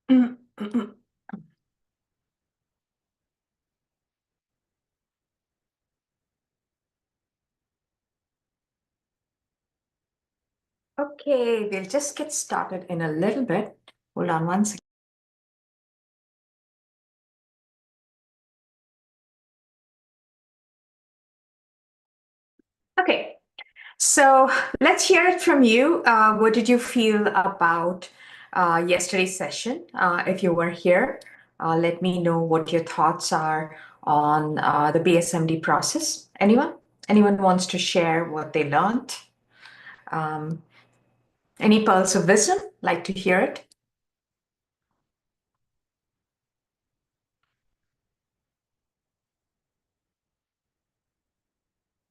Okay, we'll just get started in a little bit. Hold on one second. Okay, so let's hear it from you. What did you feel about yesterday's session? If you were here, let me know what your thoughts are on the BSMD process. Anyone? Anyone wants to share what they learned? Um, any pearls of wisdom? Like to hear it?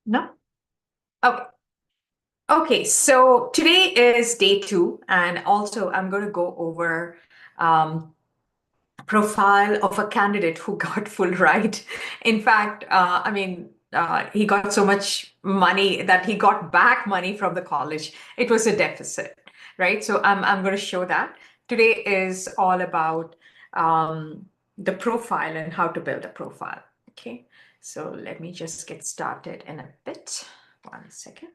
No? Okay. Okay, so today is day two, and also I'm going to go over um, profile of a candidate who got full ride. In fact, he got so much money that he got back money from the college. It was a deficit, right? So I'm going to show that. Today is all about the profile and how to build a profile. Okay, so let me just get started in a bit. One second.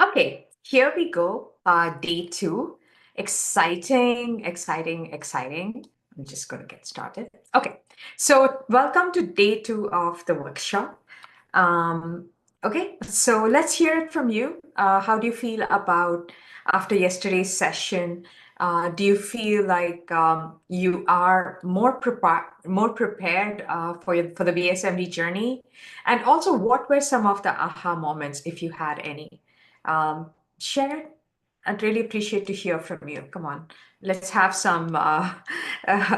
Okay, here we go. Day two. Exciting, exciting, exciting. I'm just going to get started. Okay, so welcome to day two of the workshop. Um, okay, so let's hear it from you. How do you feel about after yesterday's session? Do you feel like you are more prepared for the BSMD journey? And also, what were some of the aha moments, if you had any? Share it. I'd really appreciate to hear from you. Come on, let's have some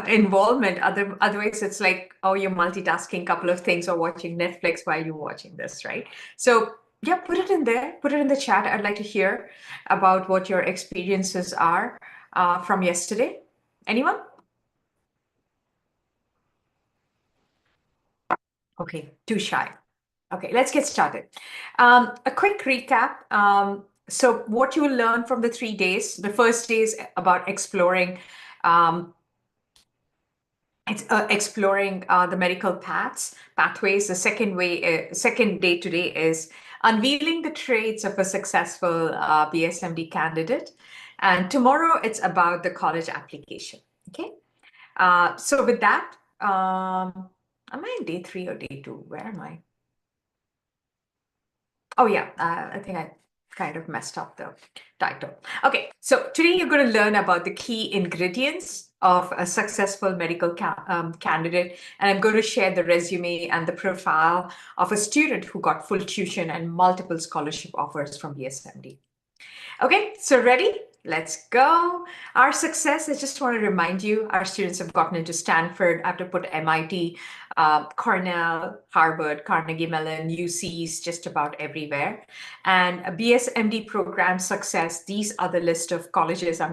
involvement. Otherwise, it's like, oh, you're multitasking couple of things or watching Netflix while you're watching this, right? So yeah, put it in there. Put it in the chat. I'd like to hear about what your experiences are from yesterday. Anyone? Okay, too shy. Okay, let's get started. A quick recap. So what you will learn from the 3 days, the first day is about exploring um, the medical pathways. The second day today is unveiling the traits of a successful BSMD candidate. And tomorrow it's about the college application. Okay. So with that, am I in day three or day two? Where am I? Oh yeah, I think I kind of messed up the title. Okay, so today you're going to learn about the key ingredients of a successful medical candidate, and I'm going to share the resume and the profile of a student who got full tuition and multiple scholarship offers from BSMD. Okay, so ready? Let's go. Our success, I just want to remind you, our students have gotten into Stanford. I have to put MIT, Cornell, Harvard, Carnegie Mellon, UCs, just about everywhere. And a BSMD program success, these are the list of colleges. I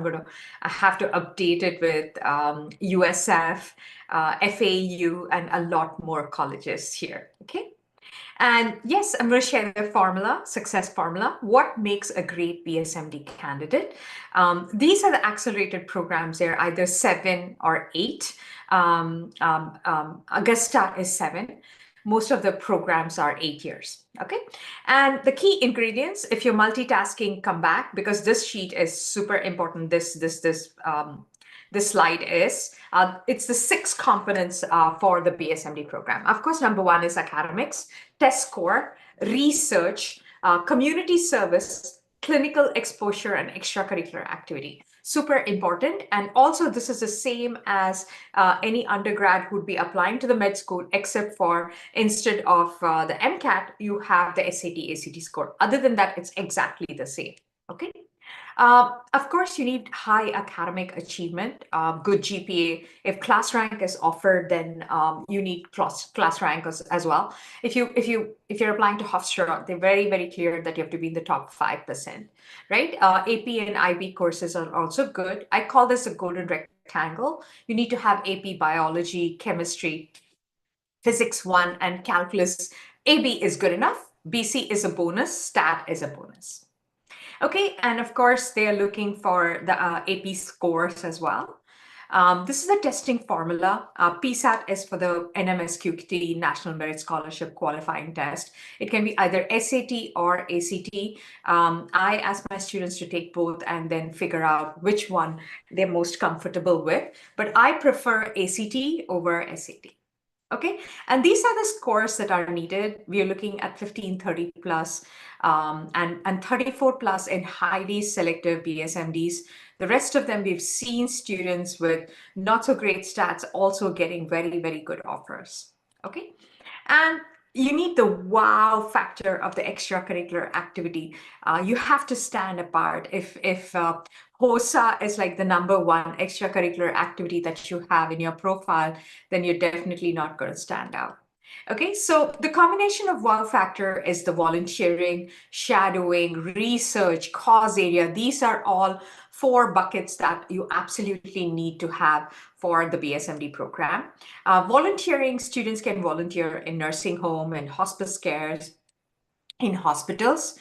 have to update it with USF, FAU, and a lot more colleges here, okay? And yes, I'm going to share the formula, success formula. What makes a great BSMD candidate? These are the accelerated programs. They're either 7 or 8. Augusta is 7. Most of the programs are 8 years. Okay. And the key ingredients, if you're multitasking, come back because this sheet is super important. this slide is. It's the 6 components for the BSMD program. Of course, number 1 is academics, test score, research, community service, clinical exposure, and extracurricular activity. Super important. And also, this is the same as any undergrad who'd be applying to the med school, except for instead of the MCAT, you have the SAT, ACT score. Other than that, it's exactly the same. Okay. Of course, you need high academic achievement, good GPA. If class rank is offered, then you need class rank as well. If you're applying to Hofstra, they're very clear that you have to be in the top 5%, right? AP and IB courses are also good. I call this a golden rectangle. You need to have AP biology, chemistry, physics 1, and calculus. AB is good enough. BC is a bonus. Stat is a bonus. Okay, and of course, they are looking for the AP scores as well. This is a testing formula. PSAT is for the NMSQT, National Merit Scholarship Qualifying Test. It can be either SAT or ACT. I ask my students to take both and then figure out which one they're most comfortable with. But I prefer ACT over SAT. Okay, and these are the scores that are needed. We are looking at 15, 30 plus, and 34 plus in highly selective BSMDs. The rest of them, we've seen students with not so great stats also getting very good offers. Okay, and you need the wow factor of the extracurricular activity. You have to stand apart. If HOSA is like the number 1 extracurricular activity that you have in your profile, then you're definitely not going to stand out. Okay, so the combination of wow factor is the volunteering, shadowing, research, cause area. These are all 4 buckets that you absolutely need to have for the BSMD program. Volunteering, students can volunteer in nursing home and hospice cares, in hospitals.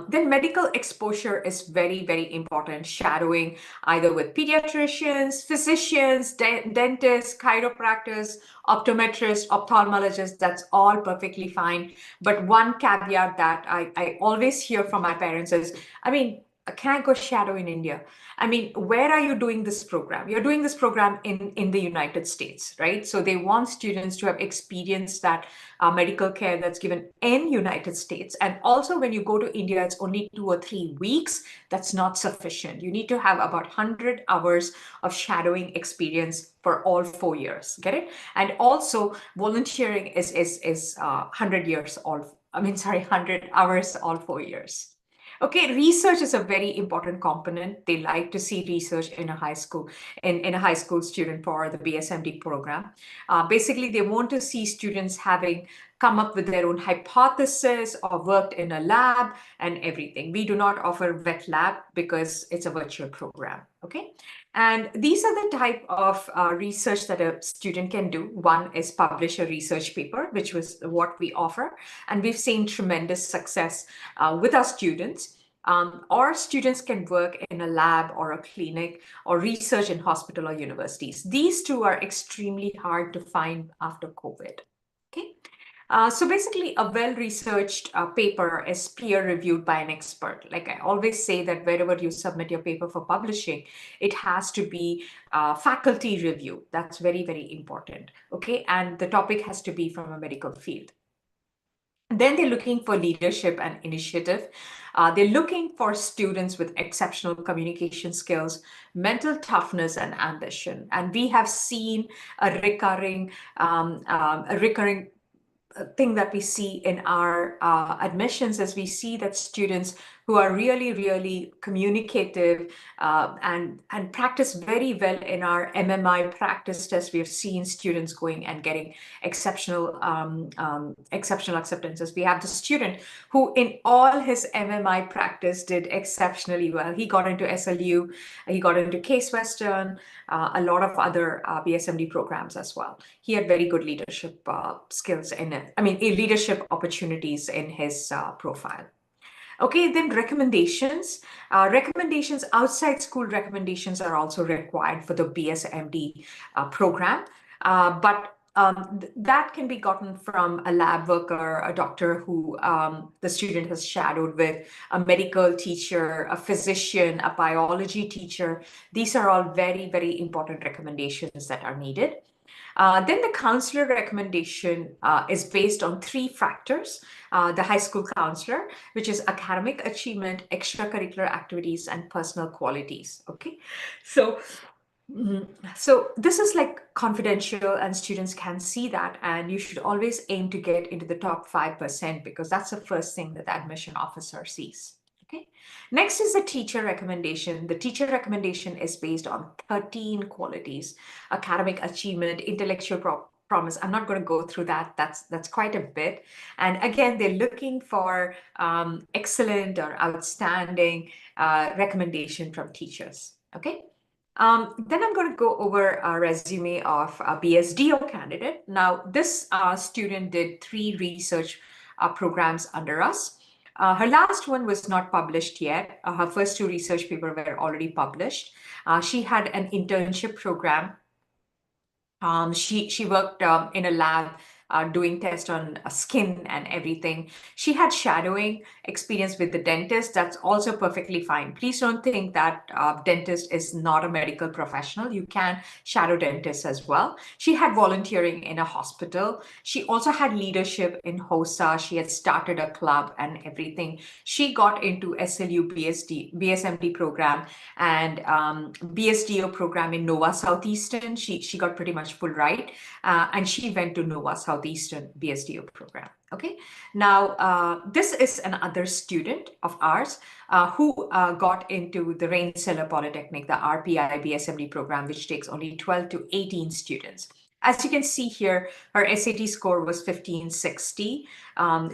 Then medical exposure is very important. Shadowing either with pediatricians, physicians, dentists, chiropractors, optometrists, ophthalmologists, that's all perfectly fine. But one caveat that I always hear from my parents is, I mean, can I go shadow in India? I mean, where are you doing this program? You're doing this program in the United States, right? So they want students to have experienced that medical care that's given in United States. And also when you go to India, it's only 2 or 3 weeks. That's not sufficient. You need to have about 100 hours of shadowing experience for all 4 years. Get it? And also volunteering is 100 years all, 100 hours all 4 years. Okay, research is a very important component. They like to see research in a high school, in a high school student for the BSMD program. Basically, they want to see students having come up with their own hypothesis or worked in a lab and everything. We do not offer wet lab because it's a virtual program, okay? And these are the type of research that a student can do. One is publish a research paper, which was what we offer. And we've seen tremendous success with our students. Or students can work in a lab or a clinic or research in hospital or universities. These two are extremely hard to find after COVID, okay? So basically, a well-researched paper is peer-reviewed by an expert. Like I always say that wherever you submit your paper for publishing, it has to be faculty review. That's very important, okay? And the topic has to be from a medical field. Then they're looking for leadership and initiative. They're looking for students with exceptional communication skills, mental toughness, and ambition. And we have seen a recurring thing that we see in our admissions is we see that students who are really communicative and practice very well in our MMI practice test. We have seen students going and getting exceptional acceptances. We have the student who in all his MMI practice did exceptionally well. He got into SLU, he got into Case Western, a lot of other BSMD programs as well. He had very good leadership skills in it. Leadership opportunities in his profile. Okay, then recommendations. Recommendations, outside school recommendations are also required for the BSMD program. But that can be gotten from a lab worker, a doctor who the student has shadowed with, a medical teacher, a physician, a biology teacher. These are all very, very important recommendations that are needed. Then the counselor recommendation is based on three factors. The high school counselor, which is academic achievement, extracurricular activities, and personal qualities. Okay, so so this is like confidential and students can see that, and you should always aim to get into the top 5% because that's the first thing that the admission officer sees. Okay. Next is the teacher recommendation. The teacher recommendation is based on 13 qualities: academic achievement, intellectual promise. I'm not going to go through that. That's quite a bit. And again, they're looking for excellent or outstanding recommendation from teachers. Okay. Then I'm going to go over a resume of a BSDO candidate. Now, this student did 3 research programs under us. Her last one was not published yet. Her first 2 research papers were already published. She had an internship program. She worked in a lab doing tests on skin and everything. She had shadowing experience with the dentist. That's also perfectly fine. Please don't think that dentist is not a medical professional. You can shadow dentists as well. She had volunteering in a hospital. She also had leadership in HOSA. She had started a club and everything. She got into SLU BSMD program and BSDO program in Nova Southeastern. She got pretty much full ride, and she went to Nova Southeastern BSDO program. Okay, now this is another student of ours who got into the Rensselaer Polytechnic, the RPI BSMD program, which takes only 12 to 18 students. As you can see here, her SAT score was 1560.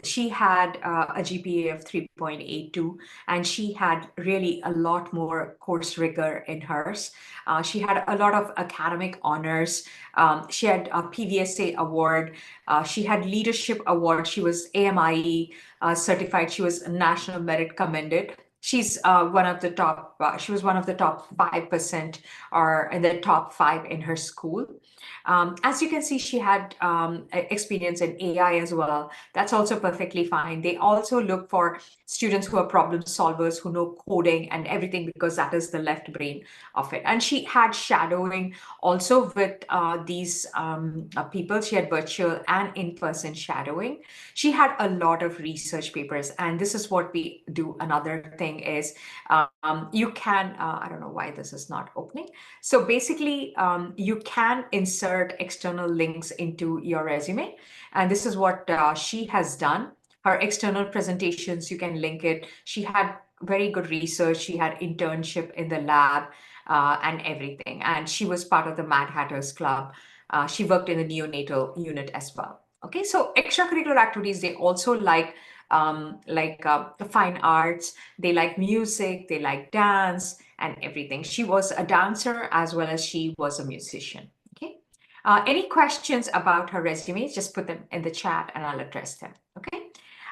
She had a GPA of 3.82, and she had really a lot more course rigor in hers. She had a lot of academic honors. She had a PVSA award. She had leadership award. She was AMIE certified. She was National Merit Commended. She's one of the top. She was one of the top 5% or in the top 5 in her school. As you can see, she had experience in AI as well. That's also perfectly fine. They also look for students who are problem solvers, who know coding and everything, because that is the left brain of it. And she had shadowing also with these people. She had virtual and in-person shadowing. She had a lot of research papers. And this is what we do. Another thing is you can, I don't know why this is not opening. So basically, you can insert external links into your resume. And this is what she has done. Her external presentations, you can link it. She had very good research. She had internship in the lab and everything. And she was part of the Mad Hatters Club. She worked in the neonatal unit as well. Okay, so extracurricular activities, they also like the fine arts. They like music, they like dance and everything. She was a dancer as well as she was a musician. Okay. Any questions about her resume, just put them in the chat and I'll address them. Okay.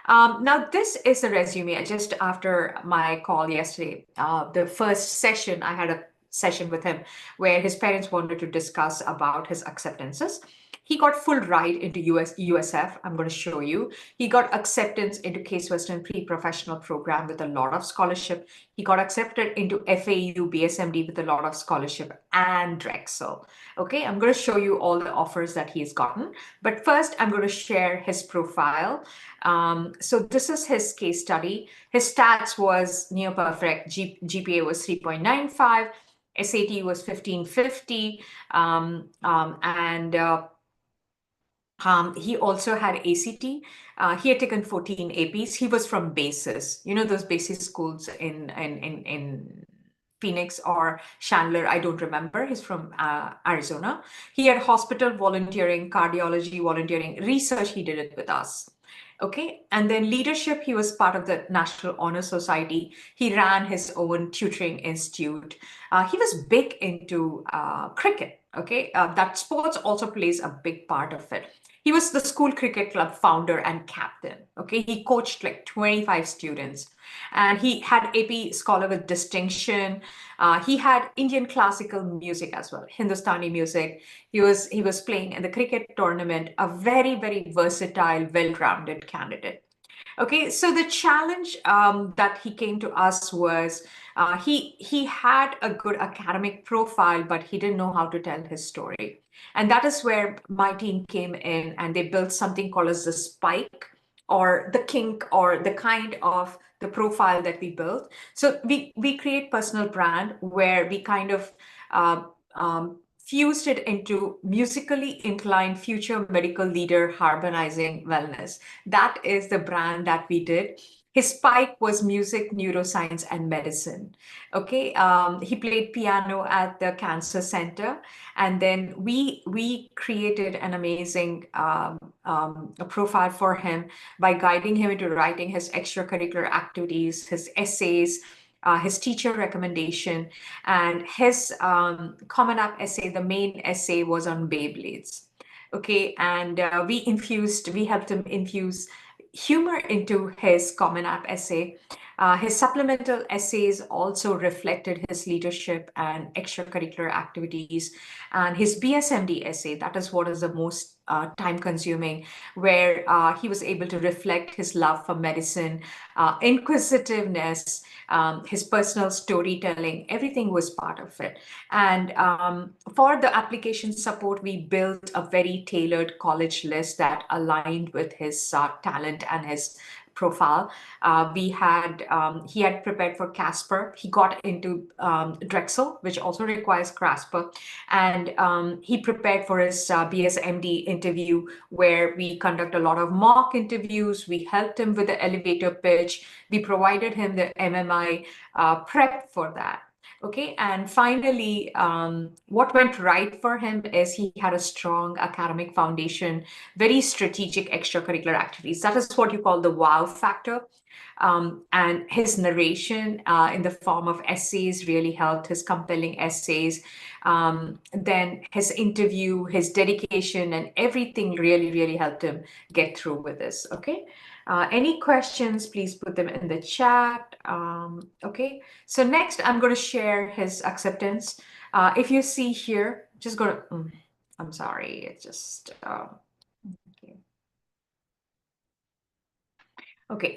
Now, this is the resume. Just after my call yesterday, the first session, I had a session with him where his parents wanted to discuss about his acceptances. He got full ride into USF. I'm going to show you. He got acceptance into Case Western pre-professional program with a lot of scholarship. He got accepted into FAU BSMD with a lot of scholarship and Drexel. Okay, I'm going to show you all the offers that he's gotten. But first, I'm going to share his profile. So this is his case study. His stats was near perfect. GPA was 3.95. SAT was 1550. He also had ACT. He had taken 14 APs. He was from BASIS. You know, those BASIS schools in Phoenix or Chandler, I don't remember. He's from Arizona. He had hospital volunteering, cardiology volunteering, research. He did it with us. Okay, and then leadership, he was part of the National Honor Society. He ran his own tutoring institute. He was big into cricket. Okay, that sports also plays a big part of it. He was the school cricket club founder and captain. Okay. Okay, he coached like 25 students, and he had AP Scholar with distinction. He had Indian classical music as well, Hindustani music. He was playing in the cricket tournament. A very versatile, well-rounded candidate. Okay, so the challenge that he came to us was he had a good academic profile, but he didn't know how to tell his story. And that is where my team came in, and they built something called as the spike or the kink or the kind of the profile that we built. So we create personal brand where we kind of uh, fused it into musically inclined future medical leader harmonizing wellness. That is the brand that we did. His spike was music, neuroscience, and medicine. Okay, he played piano at the cancer center, and then we created an amazing a profile for him by guiding him into writing his extracurricular activities, his essays, his teacher recommendation, and his Common App essay. The main essay was on Beyblades. Okay, and we helped him infuse humor into his Common App essay. His supplemental essays also reflected his leadership and extracurricular activities. And his BSMD essay, that is what is the most time consuming, where he was able to reflect his love for medicine, inquisitiveness, his personal storytelling, everything was part of it. And for the application support, we built a very tailored college list that aligned with his talent and his profile. He had prepared for Casper. He got into Drexel, which also requires Casper, and he prepared for his BSMD interview, where we conduct a lot of mock interviews. We helped him with the elevator pitch. We provided him the MMI prep for that. Okay, and finally, what went right for him is he had a strong academic foundation, very strategic extracurricular activities. That is what you call the wow factor. And his narration in the form of essays really helped, his compelling essays. Then his interview, his dedication, and everything really helped him get through with this. Okay. Any questions, please put them in the chat. Okay, so next I'm going to share his acceptance. If you see here, just go to, I'm sorry, it's just, okay. Okay,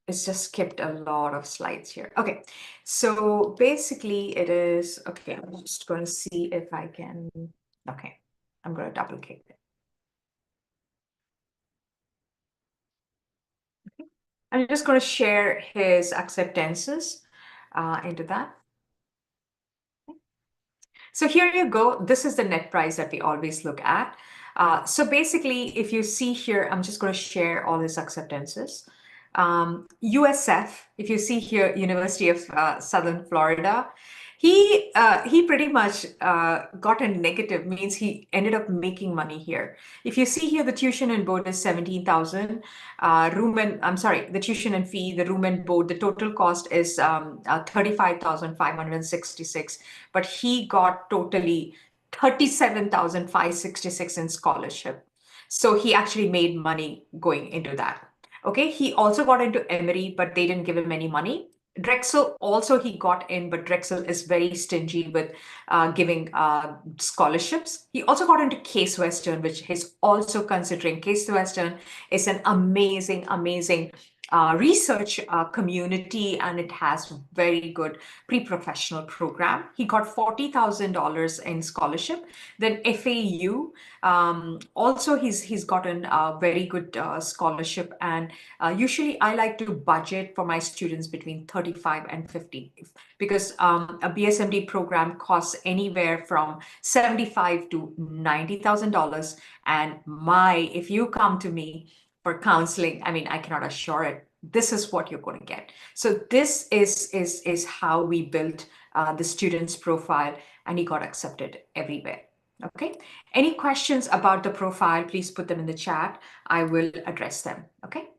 it's just skipped a lot of slides here. Okay, so basically it is, okay, I'm just going to see if I can, okay, I'm going to double click it. Okay. I'm just going to share his acceptances into that. So here you go. This is the net price that we always look at. So basically, if you see here, I'm just going to share all his acceptances. USF, if you see here, University of Southern Florida, he pretty much got a negative, means he ended up making money here. If you see here, the tuition and board is 17,000. The tuition and fee, the room and board, the total cost is 35,566, but he got totally 37,566 in scholarship. So he actually made money going into that. Okay, he also got into Emory, but they didn't give him any money. Drexel also he got in, but Drexel is very stingy with giving scholarships. He also got into Case Western, which he's also considering. Case Western is an amazing research community, and it has very good pre-professional program. He got $40,000 in scholarship. Then FAU, also he's gotten a very good scholarship, and usually I like to budget for my students between 35 and 50, because a BSMD program costs anywhere from $75 to $90,000. And if you come to me for counseling, I mean, I cannot assure it. This is what you're going to get. So this is how we built the student's profile, and he got accepted everywhere. Okay. Any questions about the profile, please put them in the chat. I will address them. Okay.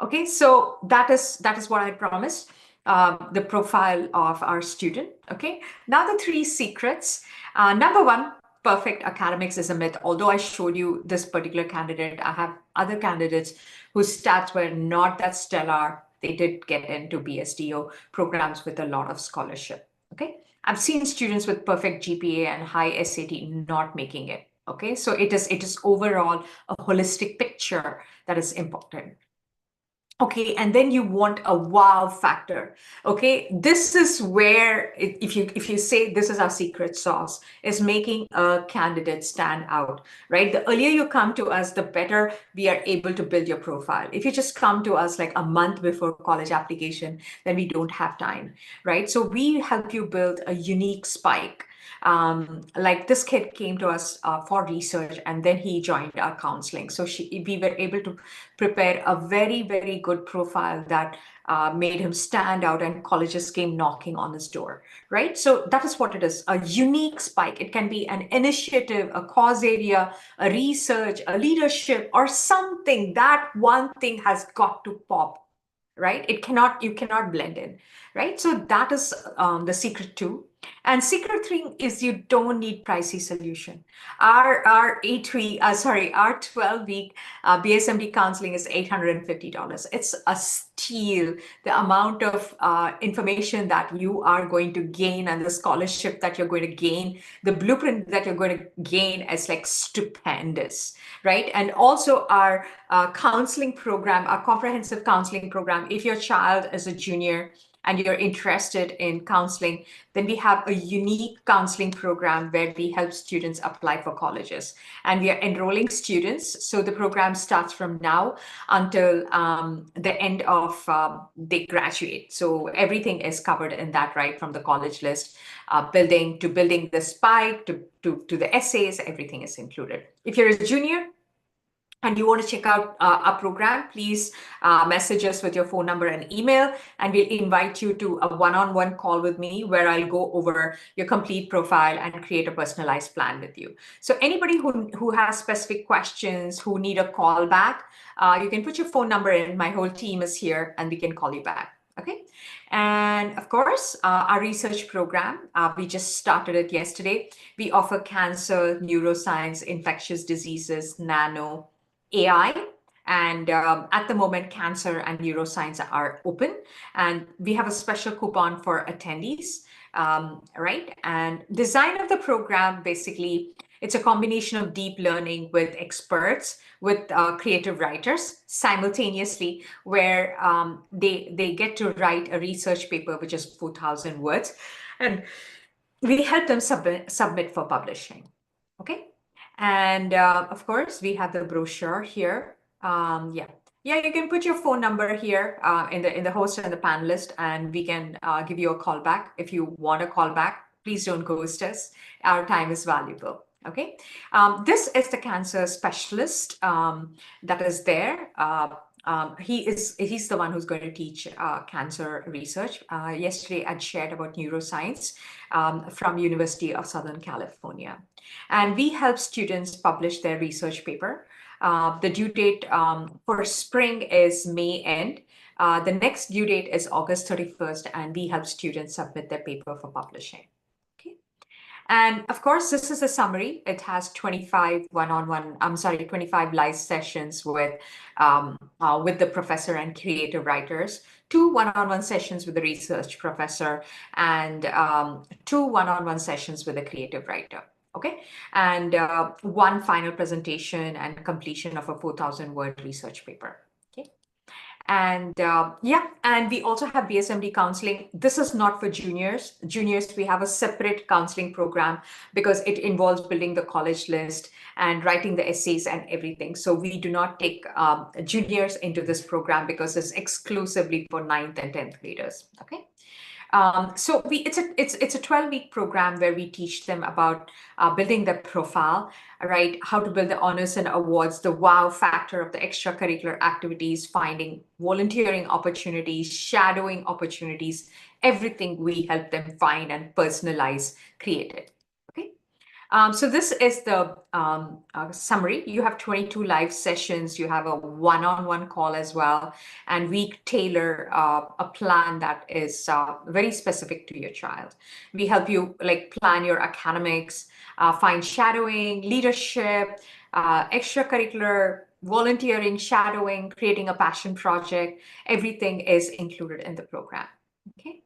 Okay, so that is what I promised, the profile of our student. Okay, now the three secrets. Number one, perfect academics is a myth. Although I showed you this particular candidate, I have other candidates whose stats were not that stellar. They did get into BSDO programs with a lot of scholarship. Okay. I've seen students with perfect GPA and high SAT not making it. Okay. So it is overall a holistic picture that is important. Okay, and then you want a wow factor. Okay, this is where if you say this is our secret sauce, is making a candidate stand out, right? The earlier you come to us, the better we are able to build your profile. If you just come to us like a month before college application, then we don't have time, right? So we help you build a unique spike. Like this kid came to us for research, and then he joined our counseling. So we were able to prepare a very, very good profile that made him stand out, and colleges came knocking on his door, right? So that is what it is, a unique spike. It can be an initiative, a cause area, a research, a leadership, or something. That one thing has got to pop, right? You cannot blend in, right? So that is the secret too. And secret thing is you don't need pricey solution. Our 12-week BSMD counseling is $850. It's a steal. The amount of information that you are going to gain and the scholarship that you're going to gain, the blueprint that you're going to gain is like stupendous, right? And also our counseling program, our comprehensive counseling program, if your child is a junior and you're interested in counseling, then we have a unique counseling program where we help students apply for colleges. And we are enrolling students. So the program starts from now until the end of they graduate. So everything is covered in that, right? From the college list, building the spike to the essays, everything is included. If you're a junior, and you want to check out our program, please message us with your phone number and email, and we'll invite you to a one-on-one call with me where I'll go over your complete profile and create a personalized plan with you. So anybody who has specific questions, who need a call back, you can put your phone number in. My whole team is here and we can call you back. Okay. And of course, our research program, we just started it yesterday. We offer cancer, neuroscience, infectious diseases, nano, AI, and at the moment, cancer and neuroscience are open, and we have a special coupon for attendees, right? And design of the program, basically, it's a combination of deep learning with experts, with creative writers simultaneously, where they get to write a research paper, which is 4,000 words, and we help them submit for publishing. Okay. And of course, we have the brochure here. Yeah, you can put your phone number here in the host and the panelist, and we can give you a call back. If you want a call back, please don't ghost us. Our time is valuable. Okay, this is the cancer specialist that is there. He's the one who's going to teach cancer research. Yesterday, I'd shared about neuroscience from University of Southern California. And we help students publish their research paper. The due date for spring is May end. The next due date is August 31st, and we help students submit their paper for publishing. Okay. And of course, this is a summary. It has 25 25 live sessions with the professor and creative writers, 2 one-on-one sessions with the research professor, and 2 one-on-one sessions with a creative writer. Okay, and 1 final presentation and completion of a 4,000 word research paper. Okay, and and we also have BSMD counseling. This is not for juniors. Juniors, we have a separate counseling program because it involves building the college list and writing the essays and everything. So we do not take juniors into this program because it's exclusively for 9th and 10th graders. Okay. So it's a 12-week program where we teach them about building their profile, right? How to build the honors and awards, the wow factor of the extracurricular activities, finding volunteering opportunities, shadowing opportunities, everything we help them find and personalize, create it. Okay. So this is the summary. You have 22 live sessions. You have a one-on-one call as well. And we tailor a plan that is very specific to your child. We help you like plan your academics. find shadowing, leadership, extracurricular, volunteering, shadowing, creating a passion project. Everything is included in the program. Okay.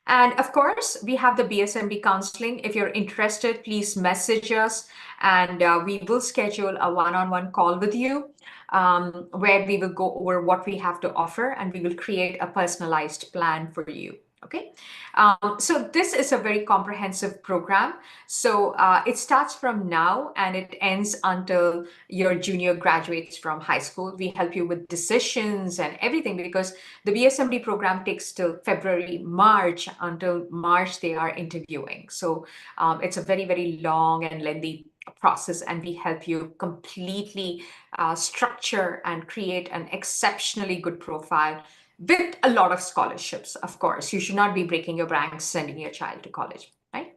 And of course, we have the BSMD counseling. If you're interested, please message us and we will schedule a one-on-one call with you where we will go over what we have to offer and we will create a personalized plan for you. Okay, so this is a very comprehensive program. So it starts from now and it ends until your junior graduates from high school. We help you with decisions and everything because the BSMD program takes till February, March. Until March, they are interviewing. So it's a very, very long and lengthy process, and we help you completely structure and create an exceptionally good profile with a lot of scholarships. Of course, you should not be breaking your bank sending your child to college, right?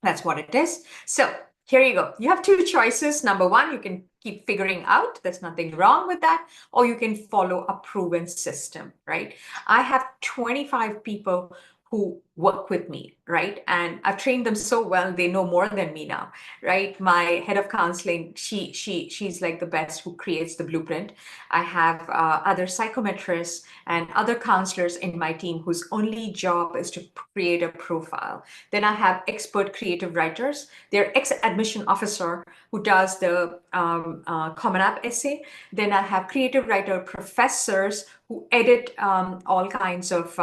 That's what it is. So here you go. You have two choices. Number one, you can keep figuring out. There's nothing wrong with that. Or you can follow a proven system, right? I have 25 people who work with me, right? And I've trained them so well, they know more than me now, right? My head of counseling, she's like the best who creates the blueprint. I have other psychometrists and other counselors in my team whose only job is to create a profile. Then I have expert creative writers. They're ex-admission officer who does the Common App essay. Then I have creative writer professors who edit all kinds of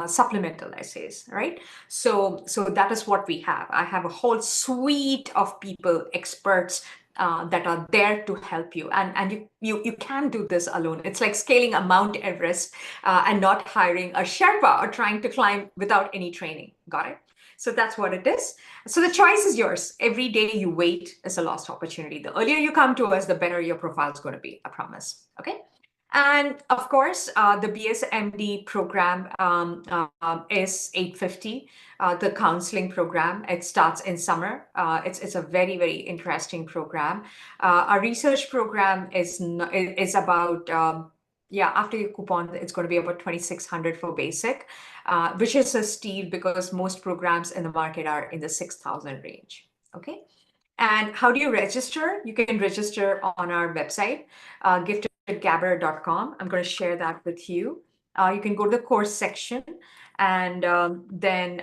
supplemental essays, right? So that is what we have. I have a whole suite of people, experts that are there to help you. And you can do this alone. It's like scaling a Mount Everest and not hiring a Sherpa or trying to climb without any training. Got it? So that's what it is. So the choice is yours. Every day you wait is a lost opportunity. The earlier you come to us, the better your profile is going to be, I promise. Okay. And of course, the BSMD program is 850. The counseling program, it starts in summer. It's a very, very interesting program. Our research program is about, after your coupon, it's going to be about 2,600 for basic, which is a steal because most programs in the market are in the 6,000 range. Okay. And how do you register? You can register on our website, giftedgabber.com. I'm going to share that with you. You can go to the course section and then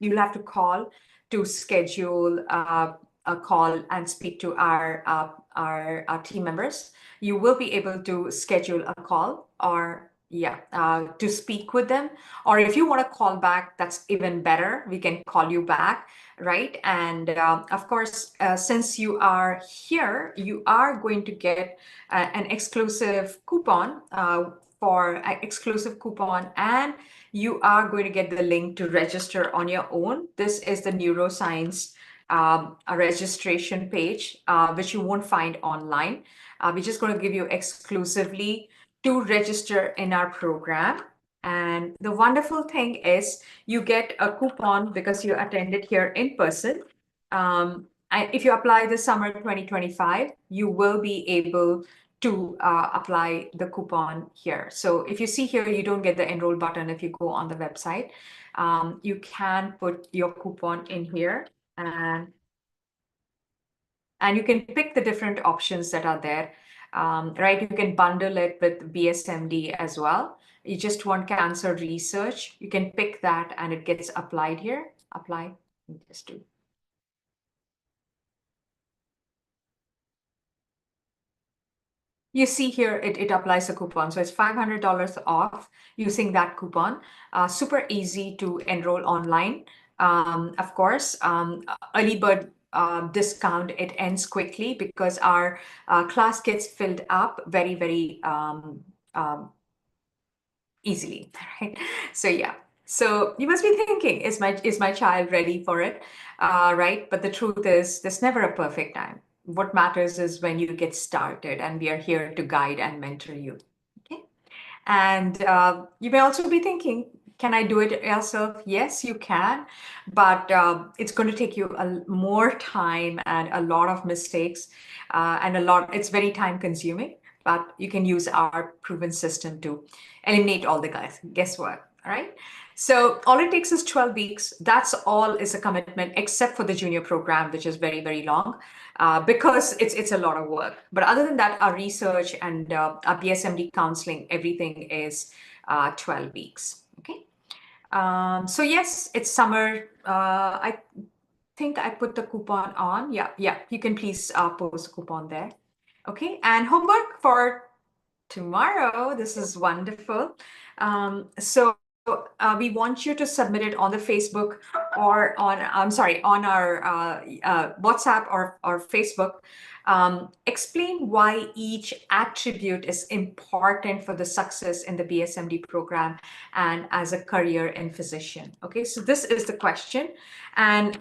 you'll have to call to schedule a call and speak to our team members. You will be able to schedule a call or to speak with them. Or if you want to call back, that's even better. We can call you back, right? And of course, since you are here, you are going to get an exclusive coupon and you are going to get the link to register on your own. This is the neuroscience a registration page, which you won't find online. We're just going to give you exclusively to register in our program. And the wonderful thing is you get a coupon because you attended here in person. If you apply the summer 2025, you will be able to apply the coupon here. So if you see here, you don't get the enroll button if you go on the website. You can put your coupon in here and you can pick the different options that are there. Right, you can bundle it with BSMD as well. You just want cancer research, you can pick that and it gets applied here. Apply, just do. You see here, it applies a coupon. So it's $500 off using that coupon. Super easy to enroll online. Of course, early bird discount, it ends quickly because our class gets filled up very, very easily, right? So yeah. So you must be thinking, is my child ready for it? Right? But the truth is, there's never a perfect time. What matters is when you get started, and we are here to guide and mentor you. Okay. And you may also be thinking, can I do it yourself? Yes, you can, but it's going to take you more time and a lot of mistakes and it's very time consuming, but you can use our proven system to eliminate all the guesswork. All right. So all it takes is 12 weeks. That's all is a commitment, except for the junior program, which is very, very long, because it's a lot of work. But other than that, our research and our PSMD counseling, everything is 12 weeks. Okay. So yes, it's summer. I think I put the coupon on. Yeah, yeah. You can please post a coupon there. Okay. And homework for tomorrow. This is wonderful. So we want you to submit it on the Facebook or on, I'm sorry, on our WhatsApp or Facebook. Explain why each attribute is important for the success in the BSMD program and as a career in physician. Okay, so this is the question. And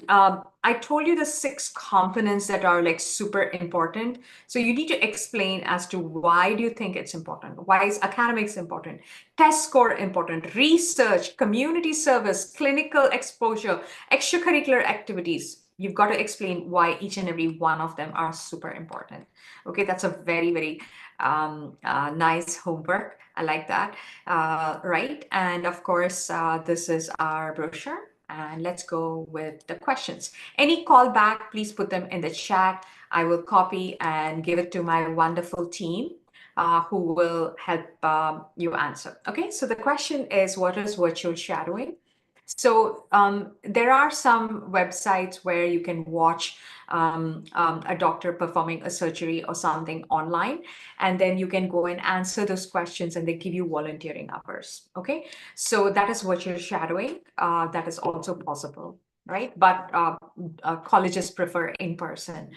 I told you the 6 components that are like super important. So you need to explain as to why do you think it's important? Why is academics important? Test score important? Research, community service, clinical exposure, extracurricular activities. You've got to explain why each and every one of them are super important. Okay, that's a very, very nice homework. I like that. Right. And of course, this is our brochure. And let's go with the questions. Any callback, please put them in the chat. I will copy and give it to my wonderful team who will help you answer. Okay, so the question is, what is virtual shadowing? So there are some websites where you can watch a doctor performing a surgery or something online, and then you can go and answer those questions and they give you volunteering hours. Okay, so that is virtual shadowing. That is also possible, right? But colleges prefer in-person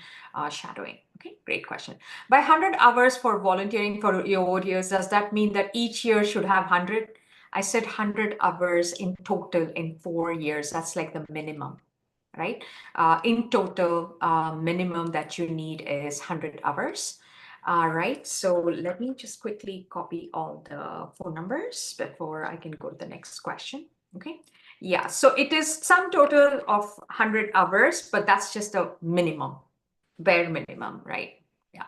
shadowing. Okay, great question. By 100 hours for volunteering for your years, does that mean that each year should have 100? I said 100 hours in total in 4 years. That's like the minimum, right? In total, minimum that you need is 100 hours. Right, so let me just quickly copy all the phone numbers before I can go to the next question. Okay, yeah, so it is sum total of 100 hours, but that's just a minimum, bare minimum, right? Yeah.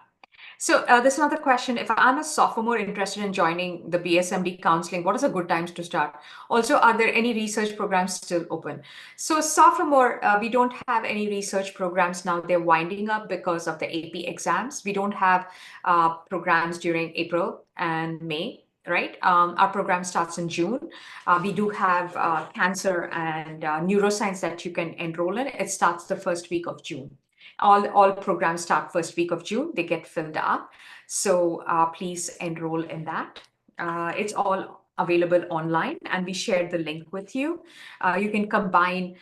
So there's another question. If I'm a sophomore interested in joining the BSMD counseling, what is a good times to start? Also, are there any research programs still open? So sophomore, we don't have any research programs now. They're winding up because of the AP exams. We don't have programs during April and May. Right. Our program starts in June. We do have cancer and neuroscience that you can enroll in. It starts the first week of June. All programs start first week of June. They get filled up. So please enroll in that. It's all available online, and we shared the link with you. You can combine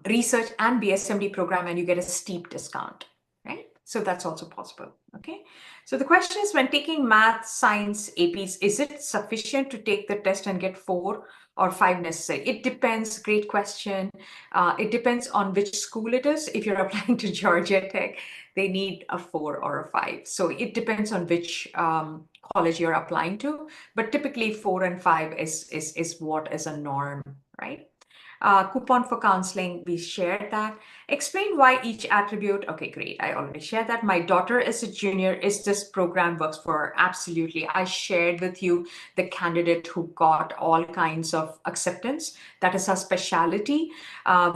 research and BSMD program, and you get a steep discount, right? So that's also possible. Okay. So the question is, when taking math, science, APs, is it sufficient to take the test and get 4 or 5 necessary? It depends. Great question. It depends on which school it is. If you're applying to Georgia Tech, they need a 4 or a 5. So it depends on which college you're applying to. But typically 4 and 5 is what is a norm, right? Coupon for counseling, we shared that. Explain why each attribute. Okay, great. I already shared that. My daughter is a junior. Is this program works for her? Absolutely. I shared with you the candidate who got all kinds of acceptance. That is her specialty.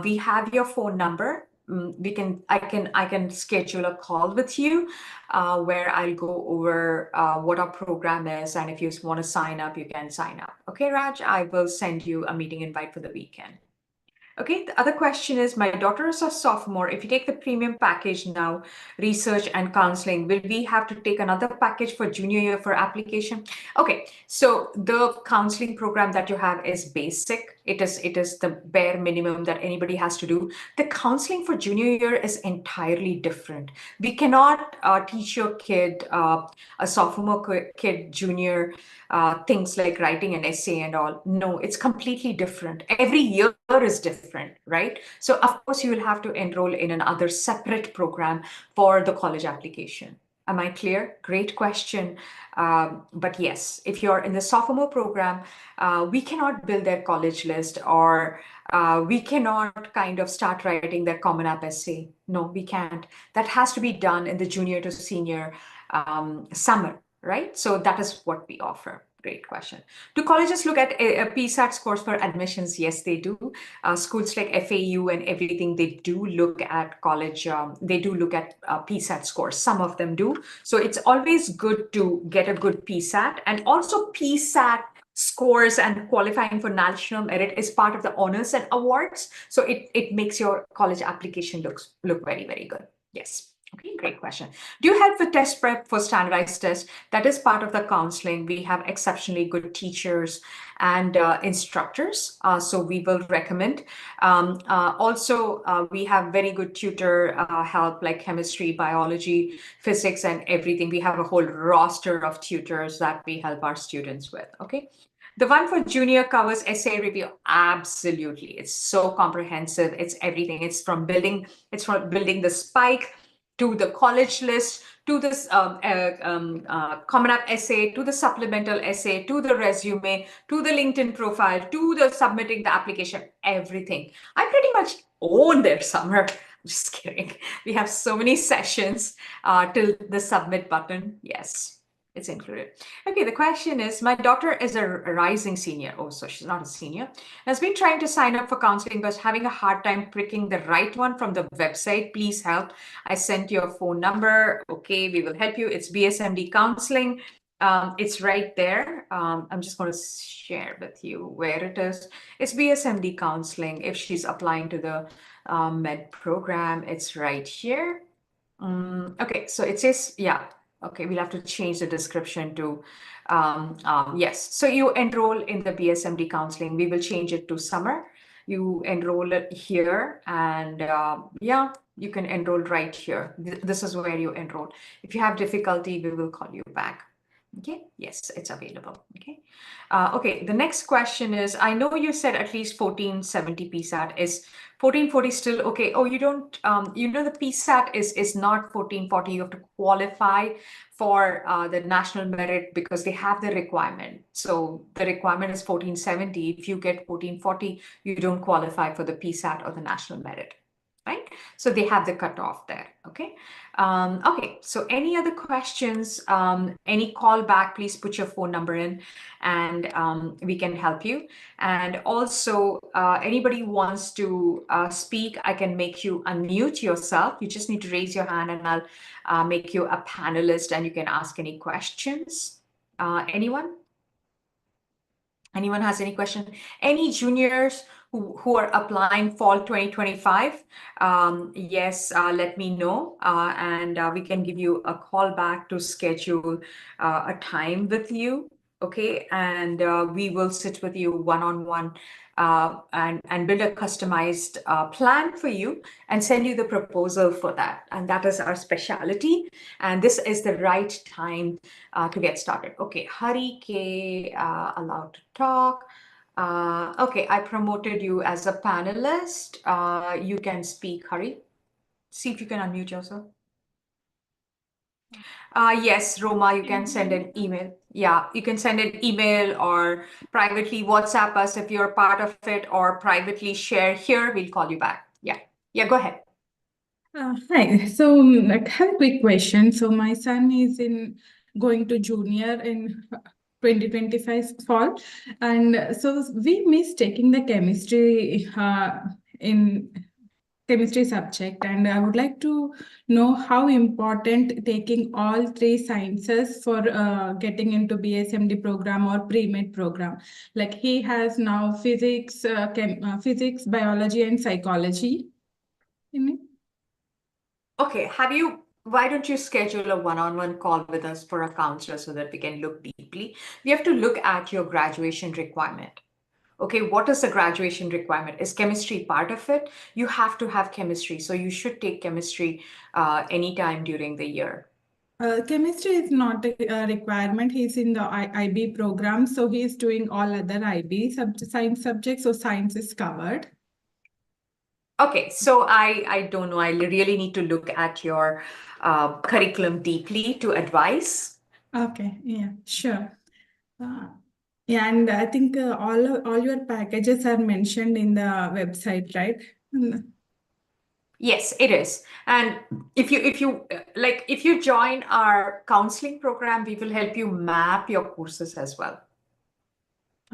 We have your phone number. I can schedule a call with you where I'll go over what our program is, and if you want to sign up, you can sign up. Okay, Raj, I will send you a meeting invite for the weekend. Okay, the other question is, my daughter is a sophomore. If you take the premium package now, research and counseling, will we have to take another package for junior year for application? Okay, so the counseling program that you have is basic. It is the bare minimum that anybody has to do. The counseling for junior year is entirely different. We cannot teach your kid, a sophomore kid, junior, things like writing an essay and all. No, it's completely different. Every year is different, right? So of course you will have to enroll in another separate program for the college application. Am I clear? Great question. But yes, if you're in the sophomore program, we cannot build their college list, or we cannot kind of start writing their Common App essay. No, we can't. That has to be done in the junior to senior summer, right? So that is what we offer. Great question. Do colleges look at PSAT scores for admissions? Yes, they do. Schools like FAU and everything, they do look at college. They do look at PSAT scores. Some of them do. So it's always good to get a good PSAT, and also PSAT scores and qualifying for national merit is part of the honors and awards. So it makes your college application look very, very good. Yes. Okay, great question. Do you help with test prep for standardized tests? That is part of the counseling. We have exceptionally good teachers and instructors, so we will recommend. Also, we have very good tutor help like chemistry, biology, physics, and everything. We have a whole roster of tutors that we help our students with, okay? The one for junior covers essay review. Absolutely. It's so comprehensive. It's everything. It's from building the spike to the college list, to this Common App essay, to the supplemental essay, to the resume, to the LinkedIn profile, to the submitting the application, everything. I pretty much own their summer. Just kidding. We have so many sessions till the submit button. Yes, it's included. Okay, the question is, my daughter is a rising senior. Oh, so she's not a senior. Has been trying to sign up for counseling, but having a hard time picking the right one from the website. Please help. I sent you a phone number. Okay, we will help you. It's BSMD Counseling. It's right there. I'm just going to share with you where it is. It's BSMD Counseling. If she's applying to the med program, it's right here. Okay, so it says, yeah. Okay, we'll have to change the description to, yes. So you enroll in the BSMD counseling. We will change it to summer. You enroll it here, and yeah, you can enroll right here. This is where you enroll. If you have difficulty, we will call you back. Okay, yes, it's available. Okay. Okay, the next question is, I know you said at least 1470 PSAT. Is 1440 still okay? Oh, you don't, the PSAT is not 1440. You have to qualify for the national merit because they have the requirement. So the requirement is 1470. If you get 1440, you don't qualify for the PSAT or the national merit, right? So they have the cutoff there, okay? Okay, so any other questions, any call back, please put your phone number in and we can help you. And also, anybody who wants to speak, I can make you unmute yourself. You just need to raise your hand and I'll make you a panelist and you can ask any questions. Anyone? Anyone has any question? Any juniors who are applying fall 2025? Yes, let me know and we can give you a call back to schedule a time with you. Okay, and we will sit with you one-on-one and build a customized plan for you and send you the proposal for that. And that is our specialty. And this is the right time to get started. Okay, Hari K, allowed to talk. Okay, I promoted you as a panelist. You can speak, Hari. See if you can unmute yourself. Yes, Roma, you can send an email. Yeah, you can send an email or privately WhatsApp us if you're part of it, or privately share here. We'll call you back. Yeah, yeah, go ahead. Hi. So I have a quick question. So my son is going to junior in 2025 fall, and so we miss taking the chemistry in chemistry subject, and I would like to know how important taking all three sciences for getting into BSMD program or pre-med program. Like he has now physics, physics, biology, and psychology in it. Okay, why don't you schedule a one-on-one call with us for a counselor so that we can look deeply? We have to look at your graduation requirement. Okay, what is the graduation requirement? Is chemistry part of it? You have to have chemistry, so you should take chemistry anytime during the year. Chemistry is not a requirement. He's in the IB program, so he's doing all other IB science subjects, so science is covered. Okay, so I don't know. I really need to look at your curriculum deeply to advise. Okay, yeah, sure. Yeah, and I think all your packages are mentioned in the website, right? Yes, it is. And if you join our counseling program, we will help you map your courses as well.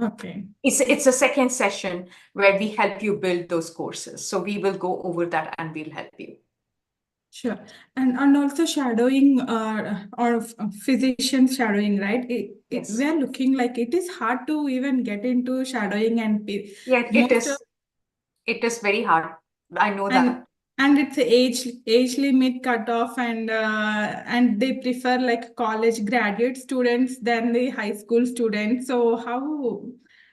Okay. It's a second session where we help you build those courses. So we will go over that and we'll help you. Sure. And also shadowing or physician shadowing, right? Yes. We are looking like it is hard to even get into shadowing and Yeah, most of it is very hard. I know and that. and it's a age limit cutoff and they prefer like college graduate students than the high school students. So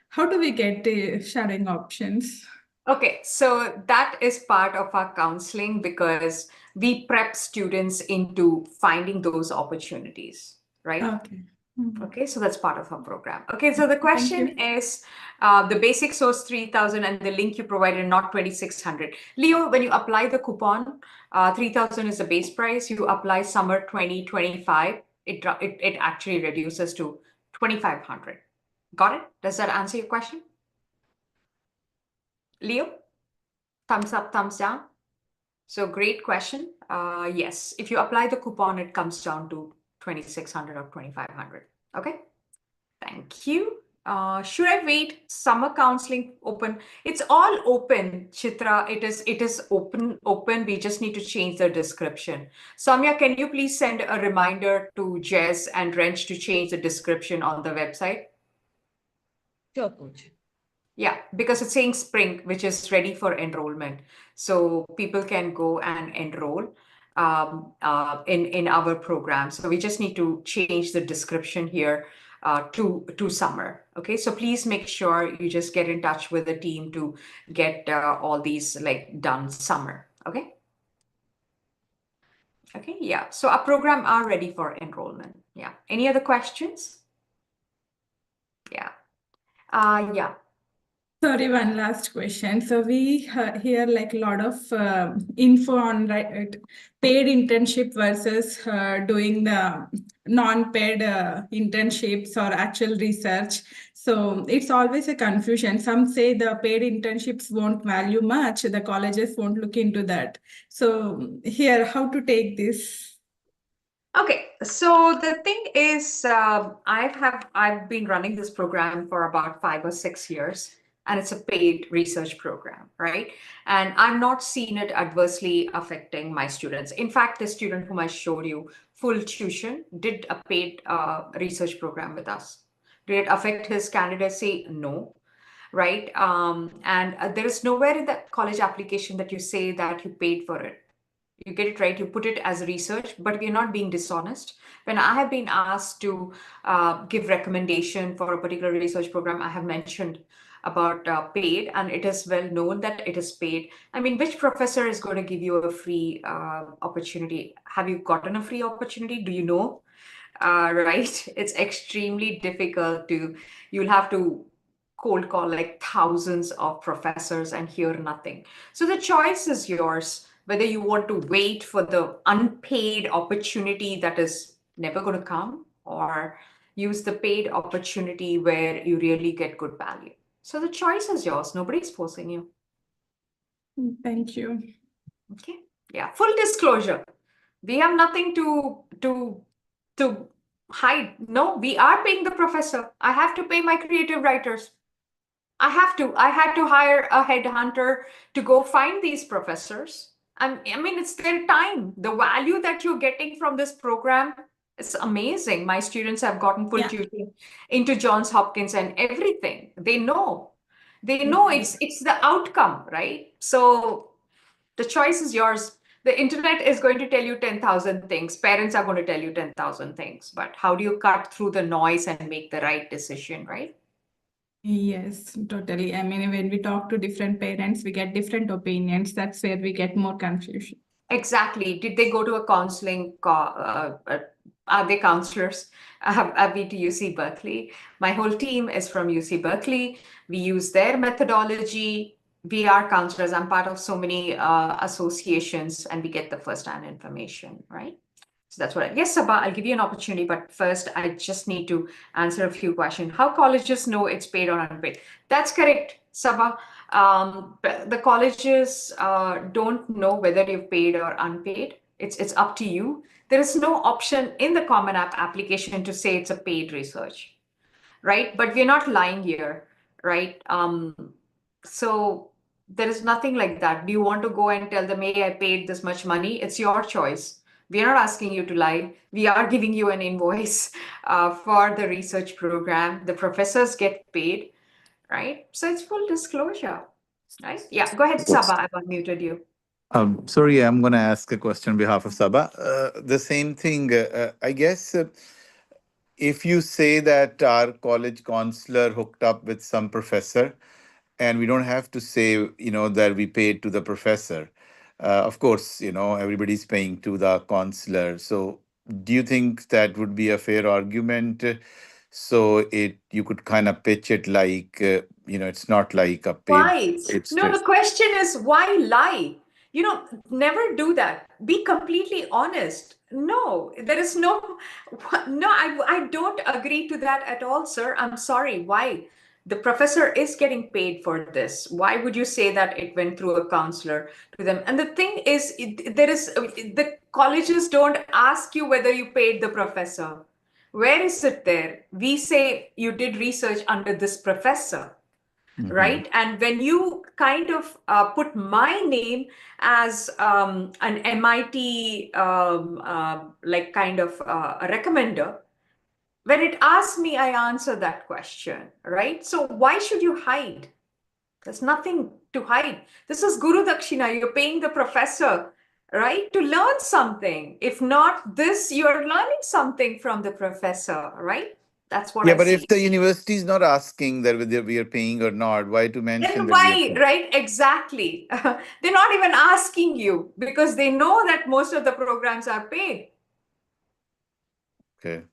how do we get the shadowing options? Okay, so that is part of our counseling because we prep students into finding those opportunities, right? Okay. Mhm. Okay, so that's part of our program. Okay, so the Thank question you. is the basic source 3,000 and the link you provided, not 2,600. Leo, when you apply the coupon, 3,000 is the base price. You apply summer 2025, it actually reduces to 2,500. Got it? Does that answer your question? Leo, thumbs up, thumbs down. So great question. Yes, if you apply the coupon, it comes down to 2,600 or 2,500. Okay. Thank you. Should I wait? Summer counseling open. It's all open, Chitra. It is open. We just need to change the description. Soumya, can you please send a reminder to Jess and Wrench to change the description on the website? Sure, coach. Yeah, because it's saying spring, which is ready for enrollment. So people can go and enroll in our program. So we just need to change the description here to summer. Okay, so please make sure you just get in touch with the team to get all these like done summer. Okay. Okay, yeah. So our program are ready for enrollment. Yeah. Any other questions? Yeah. Yeah. Sorry, one last question. So we hear like a lot of info on paid internship versus doing the non-paid internships or actual research. So it's always a confusion. Some say the paid internships won't value much. The colleges won't look into that. So here, how to take this? Okay, so the thing is, I've been running this program for about 5 or 6 years, and it's a paid research program, right? And I've not seen it adversely affecting my students. In fact, the student whom I showed you, full tuition, did a paid research program with us. Did it affect his candidacy? No, right? And there is nowhere in the college application that you say that you paid for it. You get it right, you put it as research, but we're not being dishonest. When I have been asked to give recommendation for a particular research program, I have mentioned about paid, and it is well known that it is paid. I mean, which professor is going to give you a free opportunity? Have you gotten a free opportunity? Do you know? Right? It's extremely difficult you'll have to cold call like thousands of professors and hear nothing. So the choice is yours, whether you want to wait for the unpaid opportunity that is never going to come, or use the paid opportunity where you really get good value. So the choice is yours. Nobody's forcing you. Thank you. Okay. Yeah. Full disclosure. We have nothing to hide. No, we are paying the professor. I have to pay my creative writers. I have to. I had to hire a headhunter to go find these professors. I mean, it's their time. The value that you're getting from this program is amazing. My students have gotten full Yeah. tutoring into Johns Hopkins and everything. They know. They know it's the outcome, right? So the choice is yours. The internet is going to tell you 10,000 things. Parents are going to tell you 10,000 things. But how do you cut through the noise and make the right decision, right? Yes, totally. I mean, when we talk to different parents, we get different opinions. That's where we get more confusion. Exactly. Did they go to a counseling? Are they counselors? I've been to UC Berkeley. My whole team is from UC Berkeley. We use their methodology. We are counselors. I'm part of so many associations, and we get the first-hand information, right? So that's what yes, Sabah, I'll give you an opportunity, but first I just need to answer a few questions. How colleges know it's paid or unpaid? That's correct, Sabah. The colleges don't know whether you've paid or unpaid. It's up to you. There is no option in the Common App application to say it's a paid research. right? But we're not lying here, right? So there is nothing like that. Do you want to go and tell them, hey, I paid this much money? It's your choice. We are not asking you to lie. We are giving you an invoice for the research program. The professors get paid, right? So it's full disclosure, right? Yeah, go ahead, Yes. Saba. I've unmuted you. Sorry, I'm going to ask a question on behalf of Saba. The same thing, I guess, if you say that our college counselor hooked up with some professor, and we don't have to say, that we paid to the professor. Of course, everybody's paying to the counselor. So, do you think that would be a fair argument? So you could kind of pitch it like, it's not like a paid. Why? It's No, the just question is why lie? Never do that. Be completely honest. No, there is no, no, I don't agree to that at all, sir. I'm sorry. Why? The professor is getting paid for this. Why would you say that it went through a counselor to them? And the thing is, the colleges don't ask you whether you paid the professor. Where is it there? We say you did research under this professor, Mhm. right? And when you kind of put my name as an MIT like kind of a recommender, when it asks me, I answer that question, right? So why should you hide? There's nothing to hide. This is Guru Dakshina. You're paying the professor, right, to learn something. If not this, you're learning something from the professor, right? That's what Yeah, I but if see. the university is not asking that whether we are paying or not, why to mention Then that we are why, paying? right? Exactly. They're not even asking you because they know that most of the programs are paid. Okay.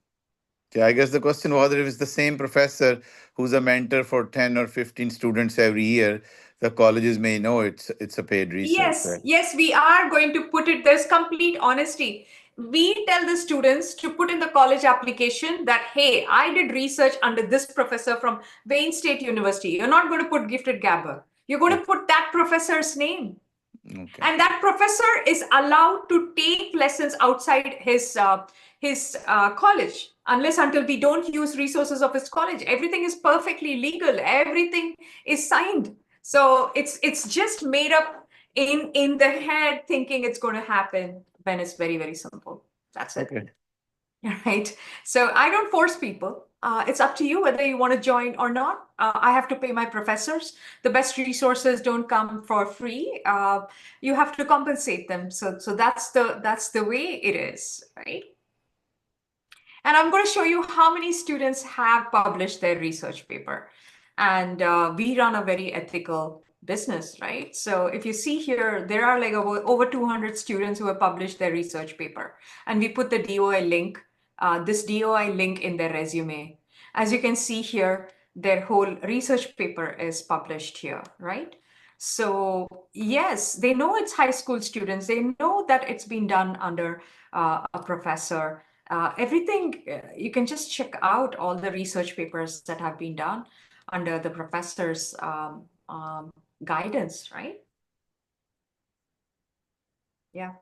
Yeah, I guess the question was whether if it's the same professor who's a mentor for 10 or 15 students every year, the colleges may know it's a paid research, Yes, right? yes, we are going to put it, there's complete honesty. We tell the students to put in the college application that, hey, I did research under this professor from Wayne State University. You're not going to put Gifted Gabber. You're going to Okay. put that professor's name. Okay. And that professor is allowed to take lessons outside his college, unless until we don't use resources of his college. Everything is perfectly legal. Everything is signed. So it's just made up in the head, thinking it's going to happen when it's very, very simple. That's it. Okay. Right. So I don't force people. It's up to you whether you want to join or not. I have to pay my professors. The best resources don't come for free. You have to compensate them. So that's the way it is, right? And I'm going to show you how many students have published their research paper. And we run a very ethical business, right? So if you see here, there are like over 200 students who have published their research paper. And we put the DOI link, this DOI link in their resume. As you can see here, their whole research paper is published here, right? So yes, they know it's high school students. They know that it's been done under a professor. Everything, you can just check out all the research papers that have been done under the professor's guidance, right? Yeah.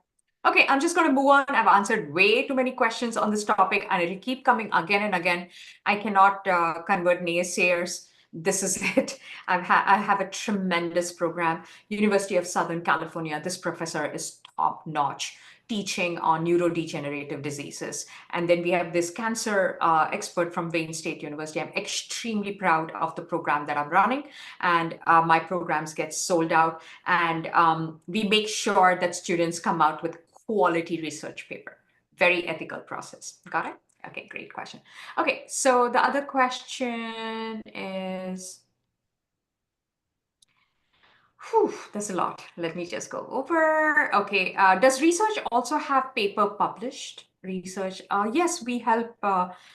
Okay, I'm just going to move on. I've answered way too many questions on this topic, and it'll keep coming again and again. I cannot convert naysayers. This is it. I have a tremendous program. University of Southern California. This professor is top notch, teaching on neurodegenerative diseases. And then we have this cancer expert from Wayne State University. I'm extremely proud of the program that I'm running, and my programs get sold out. And we make sure that students come out with quality research paper. Very ethical process. Got it? Okay, great question. Okay, so the other question is, there's a lot. Let me just go over. Okay, does research also have paper published? Research, yes, we help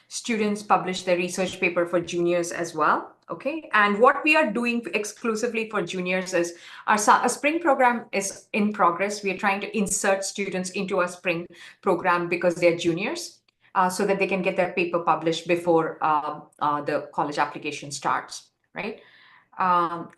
students publish their research paper for juniors as well. Okay, and what we are doing exclusively for juniors is our spring program is in progress. We are trying to insert students into our spring program because they're juniors, so that they can get their paper published before the college application starts, right?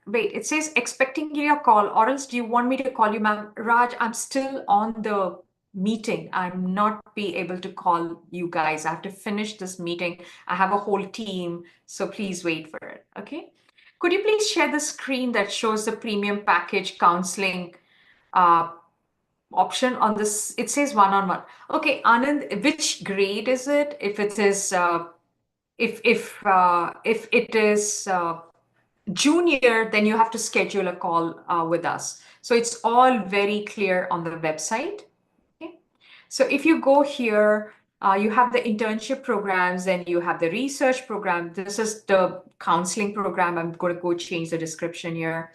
Wait, it says expecting your call, or else do you want me to call you, ma'am? Raj, I'm still on the meeting. I'm not be able to call you guys. I have to finish this meeting. I have a whole team, so please wait for it, okay? Could you please share the screen that shows the premium package counseling option on this? It says one-on-one. Okay, Anand, which grade is it? If it is, if it is junior, then you have to schedule a call with us. So it's all very clear on the website. Okay. So if you go here, you have the internship programs, and you have the research program. This is the counseling program. I'm going to go change the description here.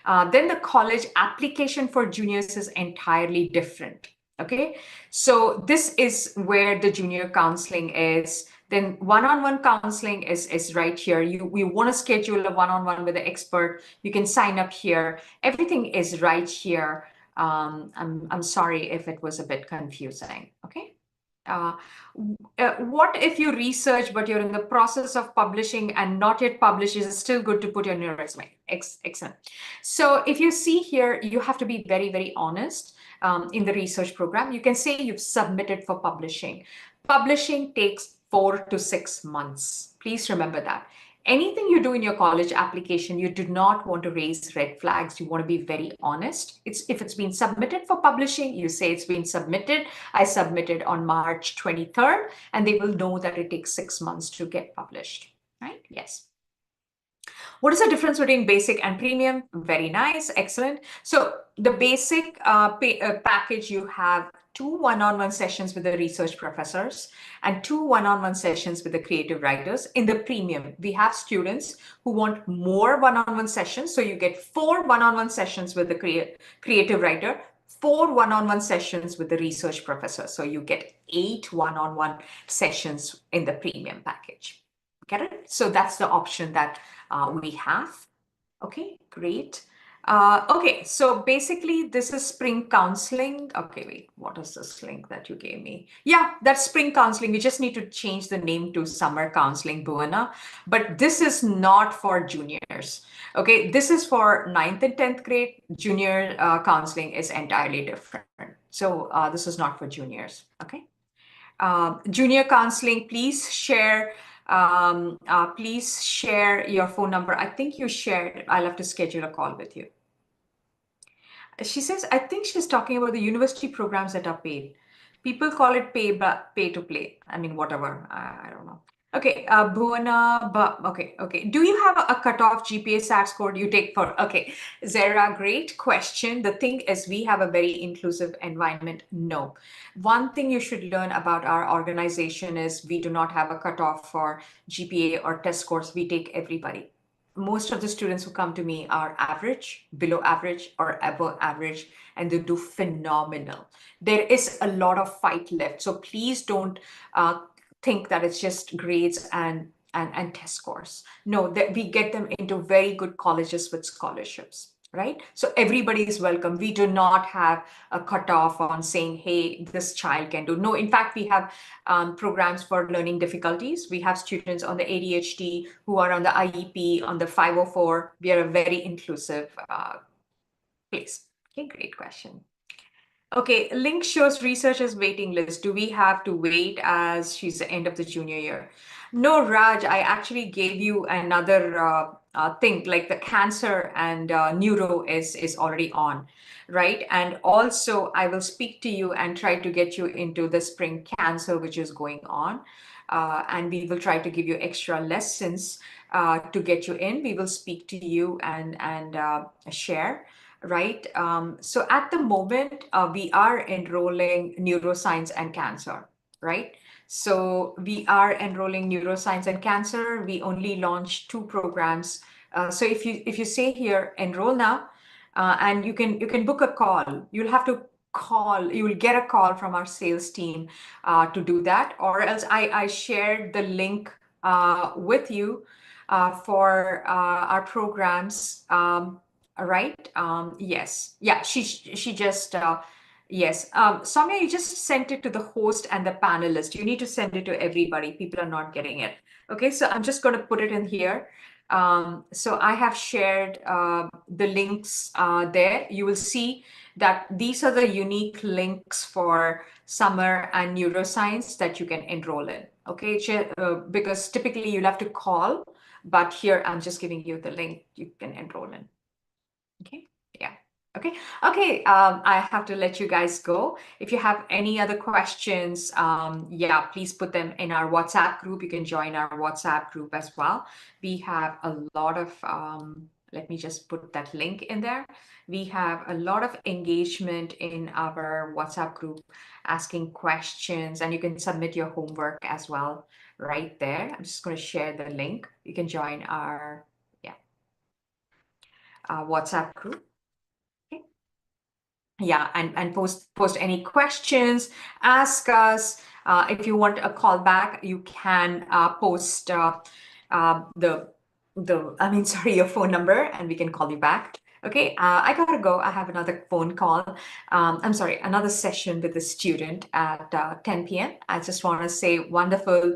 Then the college application for juniors is entirely different. Okay, so this is where the junior counseling is. Then one-on-one counseling is right here. You want to schedule a one-on-one with the expert, you can sign up here. Everything is right here. I'm sorry if it was a bit confusing. Okay. What if you research but you're in the process of publishing and not yet published? Is it still good to put on your resume? Excellent. So if you see here, you have to be very, very honest. In the research program, you can say you've submitted for publishing. Publishing takes 4 to 6 months. Please remember that. Anything you do in your college application, you do not want to raise red flags. You want to be very honest. If it's been submitted for publishing, you say it's been submitted. I submitted on March 23rd, and they will know that it takes 6 months to get published, right? Yes. What is the difference between basic and premium? Very nice, excellent. So the basic package, you have 2 one-on-one sessions with the research professors and 2 one-on-one sessions with the creative writers. In the premium, we have students who want more one-on-one sessions. So you get 4 one-on-one sessions with the creative writer, 4 one-on-one sessions with the research professor. So you get 8 one-on-one sessions in the premium package. Get it? So that's the option that we have. Okay, great. Okay, so basically this is spring counseling. Okay, wait, what is this link that you gave me? Yeah, that's spring counseling. We just need to change the name to summer counseling, Bhuwana. But this is not for juniors. Okay, this is for 9th and 10th grade. Junior counseling is entirely different. So this is not for juniors. Okay. Junior counseling, please share your phone number. I think you shared it. I'll have to schedule a call with you. She says, I think she's talking about the university programs that are paid. People call it pay to play. I mean, whatever. I don't know. Okay, Bhuwana, okay. Do you have a cutoff GPA SAT score you take for? Okay, Zara, great question. The thing is, we have a very inclusive environment. No. One thing you should learn about our organization is we do not have a cutoff for GPA or test scores. We take everybody. Most of the students who come to me are average, below average, or above average, and they do phenomenal. There is a lot of fight left. So please don't think that it's just grades and test scores. No, that we get them into very good colleges with scholarships, right? So everybody is welcome. We do not have a cutoff on saying, hey, this child can do. No, in fact, we have programs for learning difficulties. We have students on the ADHD who are on the IEP, on the 504. We are a very inclusive place. Okay, great question. Okay, link shows researchers waiting list. Do we have to wait as she's the end of the junior year? No, Raj, I actually gave you another thing, like the cancer and neuro is already on, right? And also I will speak to you and try to get you into the spring cancer, which is going on. And we will try to give you extra lessons to get you in. We will speak to you and share. Right. So at the moment, we are enrolling neuroscience and cancer, right? So we are enrolling neuroscience and cancer. We only launched 2 programs. So if you say here, enroll now, and you can book a call. You'll have to call. You will get a call from our sales team to do that, or else I shared the link with you for our programs. Right. Yes. Yeah. She just yes. Soumya, you just sent it to the host and the panelist. You need to send it to everybody. People are not getting it. Okay. So I'm just going to put it in here. So I have shared the links there. You will see that these are the unique links for summer and neuroscience that you can enroll in. Okay, because typically you'll have to call, but here I'm just giving you the link you can enroll in. Okay, yeah. Okay, I have to let you guys go. If you have any other questions, yeah, please put them in our WhatsApp group. You can join our WhatsApp group as well. We have a lot of, let me just put that link in there. We have a lot of engagement in our WhatsApp group, asking questions, and you can submit your homework as well right there. I'm just going to share the link. You can join our WhatsApp group. Okay. Yeah, and post any questions, ask us. If you want a call back, you can post your phone number, and we can call you back. Okay, I gotta go. I have another phone call. I'm sorry, another session with a student at 10 p.m. I just want to say wonderful.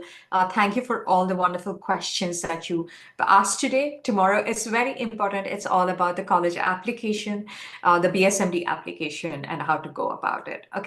Thank you for all the wonderful questions that you asked today. Tomorrow is very important. It's all about the college application, the BSMD application, and how to go about it. Okay.